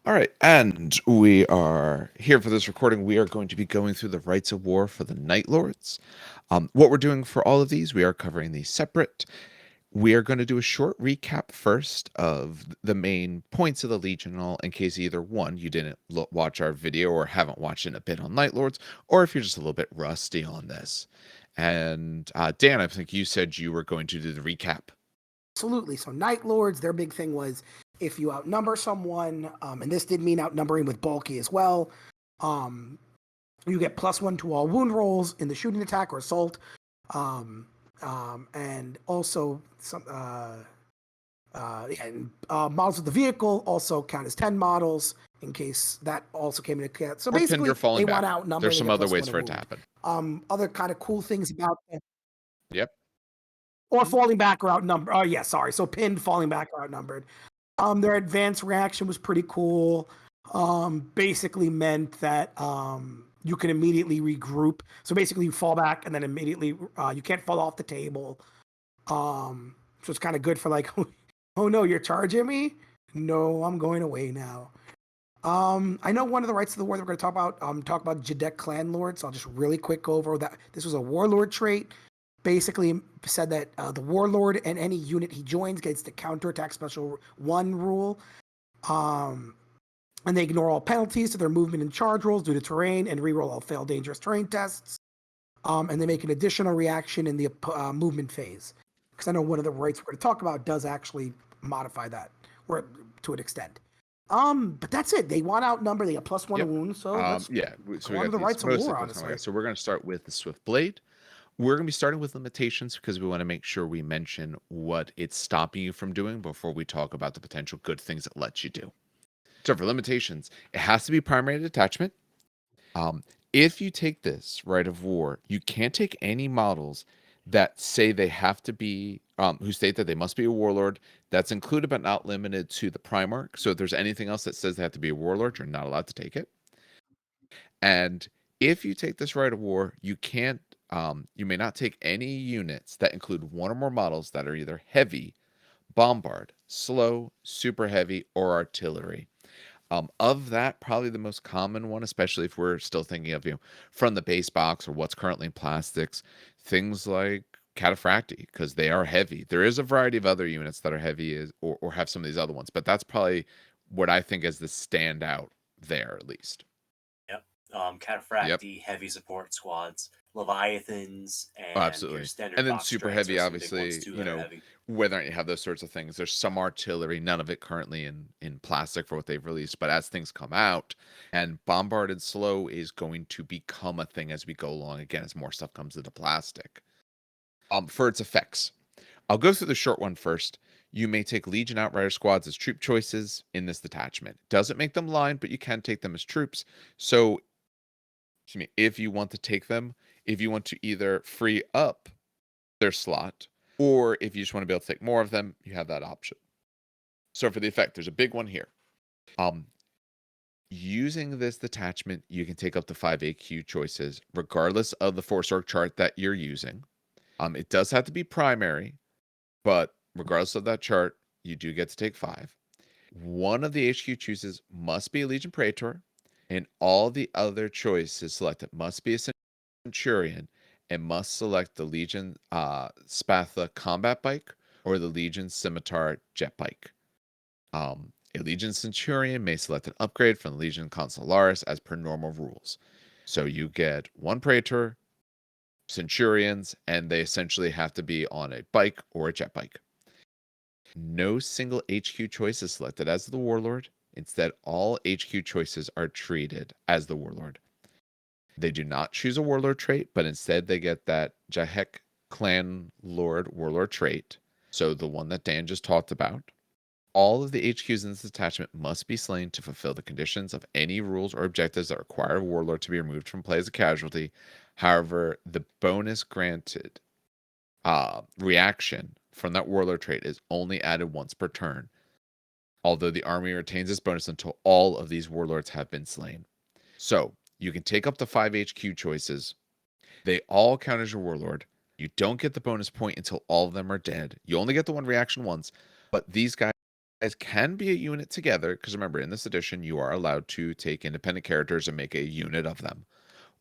All right, and we are here for this recording. We are going to be going through the Rites of War for the Night Lords. What we're doing for all of these, we are covering these separate. We are going to do a short recap first of the main points of the Legional in case either one, you didn't watch our video or haven't watched it a bit on Night Lords, or if you're just a little bit rusty on this. And Dan, I think you said you were going to do the recap. Absolutely. So Night Lords, their big thing was if you outnumber someone, and this did mean outnumbering with bulky as well, um, you get +1 to all wound rolls in the shooting attack or assault. And also some models of the vehicle also count as 10 models in case that also came into account. So Or Pinder basically, falling they want back. to outnumber. There's They some get other +1 ways to for it to wound. happen. Other kind of cool things about Yep. or falling back or outnumbered. Oh yeah, sorry. So pinned, falling back, or outnumbered. Their advanced reaction was pretty cool. Basically meant that you can immediately regroup. So basically, you fall back and then immediately you can't fall off the table. So it's kind of good for like, oh no, you're charging me. No, I'm going away now. I know one of the Rites of the War that we're going to talk about Jadek Clan Lord. So I'll just really quick go over that. This was a warlord trait. Basically said that the warlord and any unit he joins gets the counterattack special 1 rule. And they ignore all penalties to their movement and charge rolls due to terrain and reroll all failed dangerous terrain tests. And they make an additional reaction in the movement phase. Because I know one of the rights we're going to talk about does actually modify that, or to an extent. But that's it. They want to outnumber. They have +1 to Yep. wound. So let's So go we on to got the these Rites of mostly War, close. honestly. So we're going to start with the Swift Blade. We're going to be starting with limitations because we want to make sure we mention what it's stopping you from doing before we talk about the potential good things it lets you do. So for limitations, it has to be primary detachment. If you take this Rite of War, you can't take any models that say they have to be, who state that they must be a warlord. That's included but not limited to the Primarch. So if there's anything else that says they have to be a warlord, you're not allowed to take it. And if you take this Rite of War, you can't, you may not take any units that include one or more models that are either heavy, bombard, slow, super heavy, or artillery. Of that, probably the most common one, especially if we're still thinking of, from the base box or what's currently in plastics, things like Cataphracti, because they are heavy. There is a variety of other units that are heavy or have some of these other ones, but that's probably what I think is the standout there, at least. Yep. Yep. Cataphracti, heavy support squads, Leviathans, Oh, and your absolutely. standard And then box super strikes heavy, are some big ones obviously, too that are heavy. whether or not you have those sorts of things. There's some artillery, none of it currently in plastic for what they've released. But as things come out, and bombarded slow is going to become a thing as we go along, again, as more stuff comes into plastic. For its effects, I'll go through the short one first. You may take Legion Outrider squads as troop choices in this detachment. Doesn't make them line, but you can take them as troops. So, excuse me, if you want to take them, if you want to either free up their slot, or if you just want to be able to take more of them, you have that option. So for the effect, there's a big one here. Using this detachment, you can take up to 5 AQ choices, regardless of the force org chart that you're using. It does have to be primary, but regardless of that chart, you do get to take 5. One of the HQ choices must be a Legion Praetor, and all the other choices selected must be a Centurion and must select the Legion Spatha combat bike or the Legion Scimitar jet bike. A Legion Centurion may select an upgrade from the Legion Consularis as per normal rules. So you get 1 Praetor, Centurions, and they essentially have to be on a bike or a jet bike. No single HQ choice is selected as the Warlord. Instead, all HQ choices are treated as the Warlord. They do not choose a Warlord trait, but instead they get that Jahek Clan Lord Warlord trait. So the one that Dan just talked about. All of the HQs in this detachment must be slain to fulfill the conditions of any rules or objectives that require a Warlord to be removed from play as a casualty. However, the bonus granted reaction from that Warlord trait is only added once per turn, although the army retains this bonus until all of these Warlords have been slain. So, you can take up to 5 HQ choices. They all count as your Warlord. You don't get the bonus point until all of them are dead. You only get the one reaction once, but these guys Guys can be a unit together, because remember, in this edition, you are allowed to take independent characters and make a unit of them.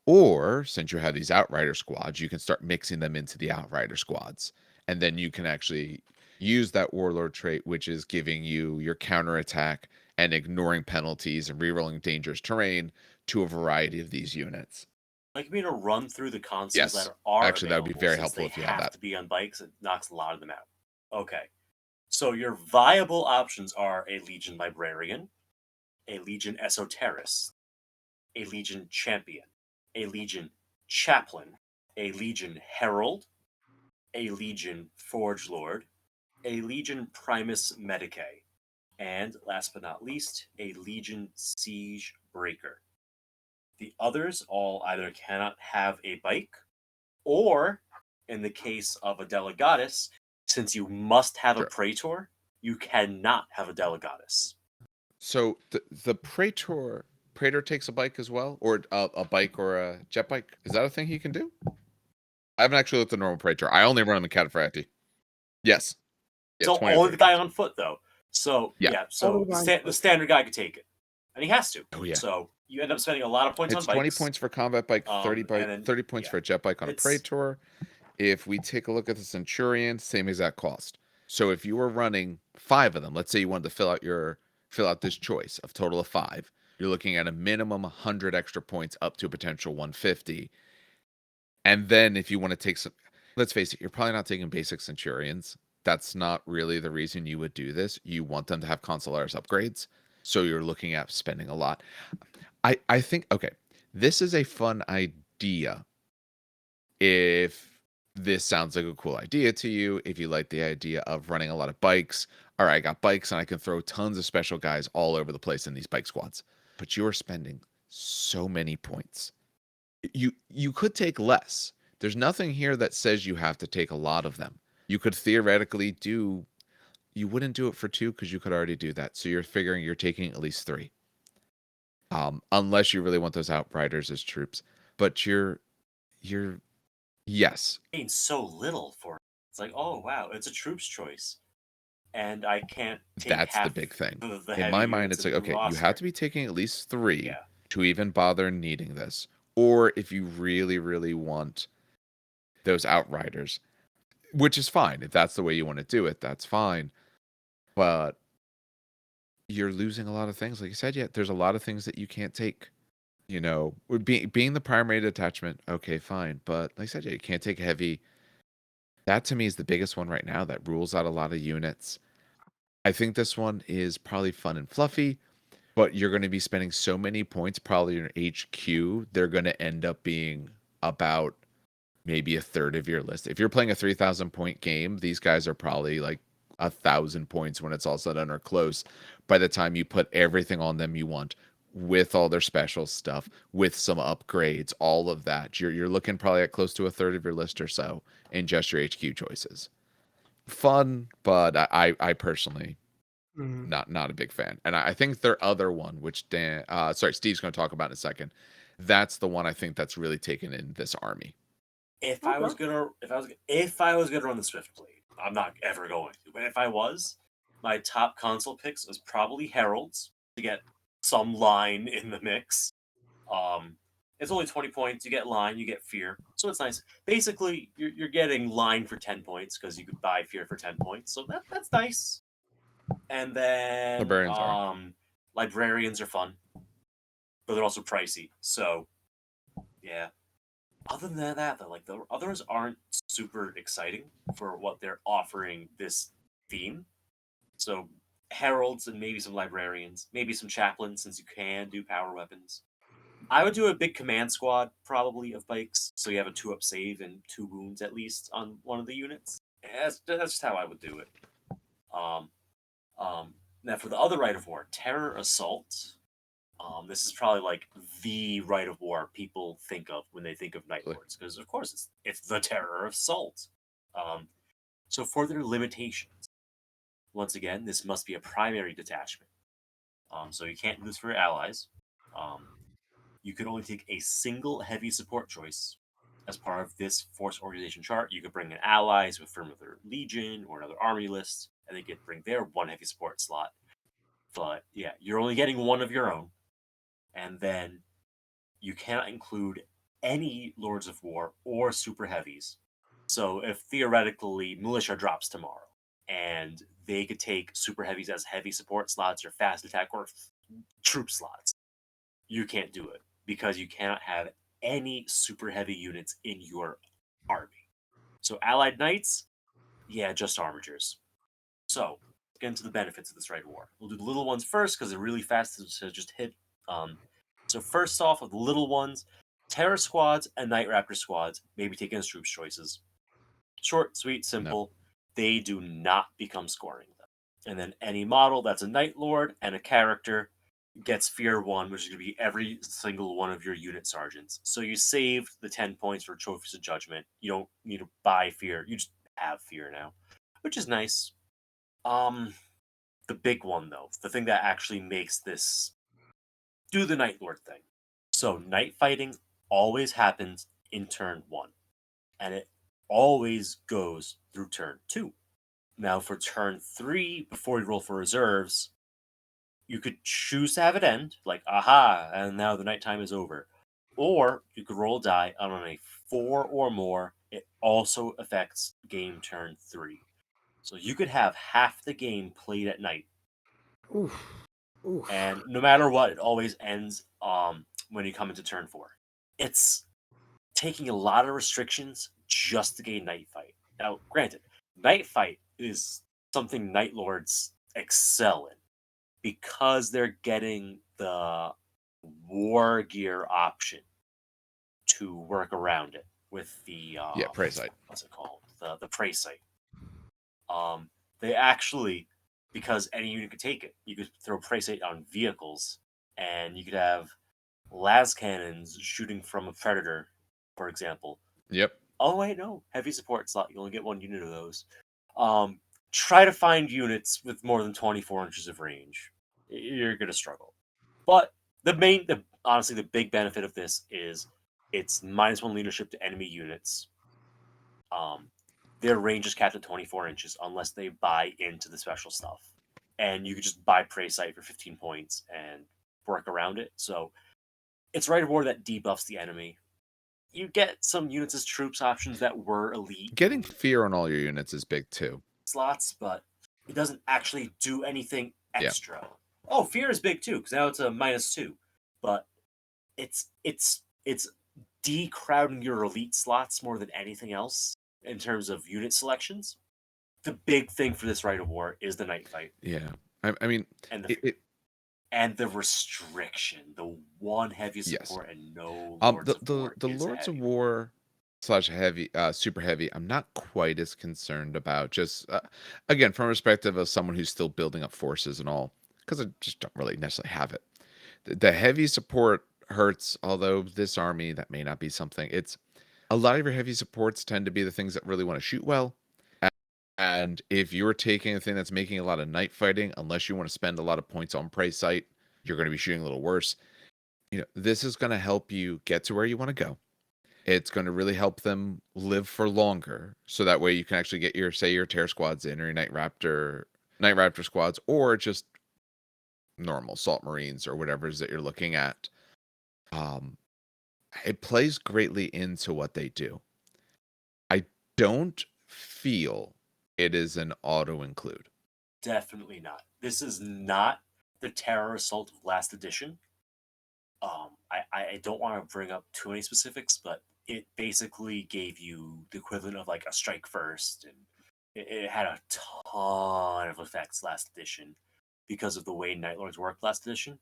Or, since you have these Outrider squads, you can start mixing them into the Outrider squads. And then you can actually use that Warlord trait, which is giving you your counterattack and ignoring penalties and rerolling dangerous terrain to a variety of these units. Like me to run through the consoles Yes. that are Actually, that would be available, very since helpful they if you have have that. to be on bikes. It knocks a lot of them out. Okay. So your viable options are a Legion Librarian, a Legion Esoterist, a Legion Champion, a Legion Chaplain, a Legion Herald, a Legion Forge Lord, a Legion Primus Medicae, and last but not least, a Legion Siege Breaker. The others all either cannot have a bike, or in the case of a Delegatus, since you must have a Sure. Praetor, you cannot have a Delegatus. So the Praetor takes a bike as well, or a bike or a jet bike. Is that a thing he can do? I haven't actually looked at normal Praetor. I only run him in Cataphracti. Yes. Yeah, So 20 or only 30 the guy points. on foot, though. So Yeah. yeah, Only so the guy on the foot. standard guy could take it, and he has to. Oh yeah. So you end up spending a lot of points It's on 20 bikes. points for combat bike, 30 And then 30 points yeah, for a jet bike on a it's Praetor. If we take a look at the Centurion, same exact cost. So if you were running 5 of them, let's say you wanted to fill out this choice of total of 5, you're looking at a minimum 100 extra points up to a potential 150. And then if you want to take some, let's face it, you're probably not taking basic Centurions. That's not really the reason you would do this. You want them to have Consularis upgrades. So you're looking at spending a lot. I think, okay, this is a fun idea if this sounds like a cool idea to you, if you like the idea of running a lot of bikes. All right, I got bikes and I can throw tons of special guys all over the place in these bike squads. But you're spending so many points. You could take less. There's nothing here that says you have to take a lot of them. You could theoretically do, you wouldn't do it for 2 because you could already do that. So you're figuring you're taking at least 3. Unless you really want those Outriders as troops. But you're yes. paying so little for it. It's like, oh wow, it's a troops choice, and I can't take That's the half big thing. the In heavy my mind, units it's in like, the okay, you roster. have to be taking at least 3 Yeah, to even bother needing this. Or if you really, really want those Outriders, which is fine. If that's the way you want to do it, that's fine. But you're losing a lot of things. Like you said, yeah, there's a lot of things that you can't take. Being the primary detachment, okay, fine. But like I said, yeah, you can't take heavy. That to me is the biggest one right now that rules out a lot of units. I think this one is probably fun and fluffy, but you're going to be spending so many points probably in HQ, they're going to end up being about maybe a third of your list. If you're playing a 3,000 point game, these guys are probably like 1,000 points when it's all said and or close by the time you put everything on them you want with all their special stuff, with some upgrades, all of that. You're looking probably at close to a third of your list or so in just your HQ choices. Fun, but I personally Mhm. not a big fan. And I think their other one, which Steve's going to talk about in a second, that's the one I think that's really taken in this army. if I was Okay. gonna if I was gonna run the Swift Blade, I'm not ever going to. But if I was, my top console picks was probably Heralds to get some line in the mix. Um, it's only 20 points. You get line, you get fear, so it's nice. Basically, you're getting line for 10 points because you could buy fear for 10 points, so that's nice. And then Librarians are. librarians are fun, but they're also pricey. So yeah. Other than that, though, like the others aren't super exciting for what they're offering this theme. So heralds and maybe some librarians, maybe some chaplains since you can do power weapons. I would do a big command squad probably of bikes, so you have a 2-up save and 2 wounds at least on one of the units. That's just how I would do it. Um, Now for the other Rite of War, Terror Assault. This is probably like the Rite of War people think of when they think of Night Really. Lords, because of course it's the Terror Assault. So for their limitations, once again, this must be a primary detachment. So you can't do this for your allies. You can only take a single heavy support choice, as part of this force organization chart, you could bring in allies from another legion or another army list, and they could bring their one heavy support slot. But yeah, you're only getting one of your own, and then you cannot include any Lords of War or super heavies. So if theoretically militia drops tomorrow and they could take super heavies as heavy support slots or fast attack or troop slots, you can't do it because you cannot have any super heavy units in your army. So allied knights, yeah, just armatures. So let's get into the benefits of this Rite of War. We'll do the little ones first because they're really fast to just hit. So first off, with the little ones, Terror squads and Night Raptor squads may be taken as troops choices. Short, sweet, simple. They do not become scoring them. And then any model that's a Night Lord and a character gets Fear 1, which is going to be every single one of your unit sergeants. So you saved the 10 points for Trophies of Judgment. You don't need to buy Fear. You just have Fear now, which is nice. The big one, though, the thing that actually makes this do the Night Lord thing. So night fighting always happens in turn 1, and it always goes through turn 2. Now, for turn 3, before you roll for reserves, you could choose to have it end, like, aha, and now the nighttime is over. Or you could roll a die, and on a 4 or more, it also affects game turn 3. So you could have half the game played at night. Oof. Oof. And no matter what, it always ends when you come into turn 4. It's taking a lot of restrictions just to gain Night Fight. Now, granted, Night Fight is something Night Lords excel in because they're getting the war gear option to work around it with the prey sight. What's it called? The prey sight. They actually, because any unit could take it, you could throw prey sight on vehicles, and you could have las cannons shooting from a predator, for example. Yep. Oh wait, no, heavy support slot. You only get one unit of those. Try to find units with more than 24 inches of range. You're gonna struggle. But honestly, the big benefit of this is it's -1 leadership to enemy units. Their range is capped at 24 inches unless they buy into the special stuff. And you could just buy Prey Sight for 15 points and work around it. So it's Rite of War that debuffs the enemy. You get some units as troops options that were elite Getting Fear on all your units is big too. slots, but it doesn't actually do anything Yeah. extra. Oh, Fear is big too, because now it's a -2. But it's decrowding your elite slots more than anything else in terms of unit selections. The big thing for this Rite of War is the Night Fight Yeah. I mean, and the restriction, the one heavy Yes. support and no Lords of War. the is a Lords of heavy. War slash heavy, super heavy, I'm not quite as concerned about. Just again, from a perspective of someone who's still building up forces and all, because I just don't really necessarily have it. The heavy support hurts, although this army, that may not be something. It's a lot of your heavy supports tend to be the things that really want to shoot well. And if you're taking a thing that's making a lot of night fighting, unless you want to spend a lot of points on prey sight, you're going to be shooting a little worse. This is going to help you get to where you want to go. It's going to really help them live for longer, so that way you can actually get your Terror squads in, or your Night Raptor squads, or just normal Salt Marines or whatever it is that you're looking at. It plays greatly into what they do. I don't feel it is an auto include. Definitely not. This is not the Terror Assault of last edition. I don't want to bring up too many specifics, but it basically gave you the equivalent of like a strike first, and it had a ton of effects last edition because of the way Night Lords worked last edition.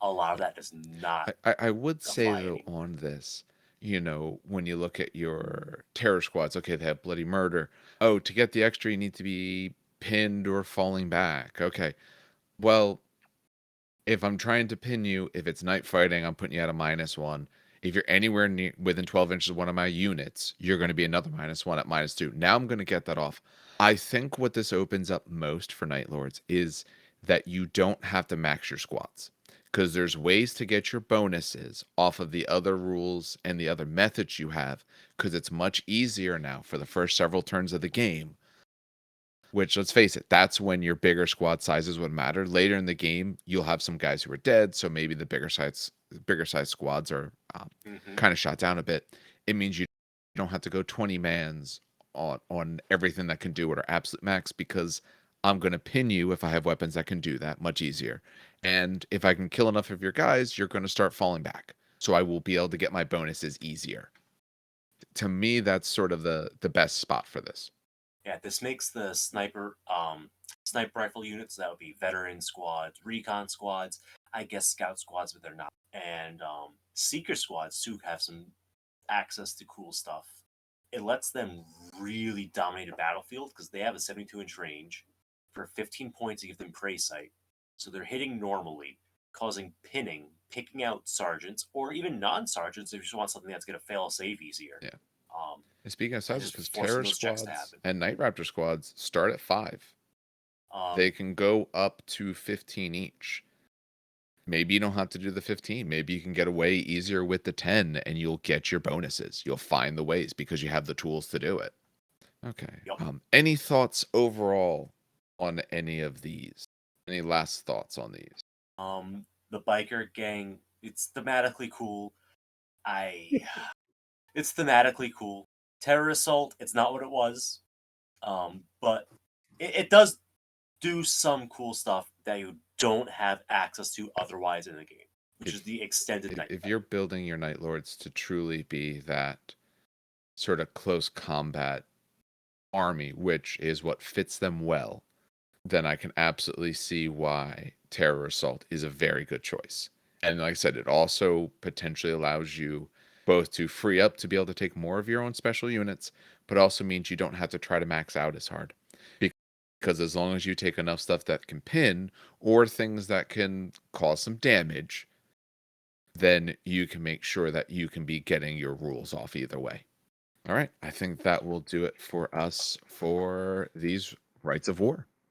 A lot of that does not. I would say apply though anymore. on this, when you look at your terror squads, okay, they have bloody murder. Oh, to get the extra, you need to be pinned or falling back. Okay, well, if I'm trying to pin you, if it's night fighting, I'm putting you at a -1. If you're anywhere within 12 inches of one of my units, you're going to be another -1 at -2. Now I'm going to get that off. I think what this opens up most for Night Lords is that you don't have to max your squads. because there's ways to get your bonuses off of the other rules and the other methods you have, because it's much easier now for the first several turns of the game. Which, let's face it, that's when your bigger squad sizes would matter. Later in the game, you'll have some guys who are dead, so maybe the bigger size squads are kind of shot down a bit. It means you don't have to go 20 mans on everything that can do at our absolute max, because I'm going to pin you if I have weapons that can do that much easier. And if I can kill enough of your guys, you're going to start falling back. So I will be able to get my bonuses easier. To me, that's sort of the best spot for this. Yeah, this makes the sniper rifle units, that would be veteran squads, recon squads, I guess scout squads, but they're not, and seeker squads too have some access to cool stuff. It lets them really dominate a battlefield because they have a 72-inch range. For 15 points, you give them prey sight, so they're hitting normally, causing pinning, picking out sergeants, or even non-sergeants if you just want something that's going to fail save easier. Yeah. And speaking of sizes, because forcing Terror those checks to squads happen. and Night Raptor squads start at 5. They can go up to 15 each. Maybe you don't have to do the 15. Maybe you can get away easier with the 10 and you'll get your bonuses. You'll find the ways because you have the tools to do it. Okay. Yep. Any thoughts overall on any of these? Any last thoughts on these? The biker gang, it's thematically cool. It's thematically cool. Terror Assault, it's not what it was. But it does do some cool stuff that you don't have access to otherwise in the game, which is the extended night. If you're building your Night Lords to truly be that sort of close combat army, which is what fits them well, then I can absolutely see why Terror Assault is a very good choice. And like I said, it also potentially allows you both to free up to be able to take more of your own special units, but also means you don't have to try to max out as hard. Because as long as you take enough stuff that can pin or things that can cause some damage, then you can make sure that you can be getting your rules off either way. All right, I think that will do it for us for these Rites of War.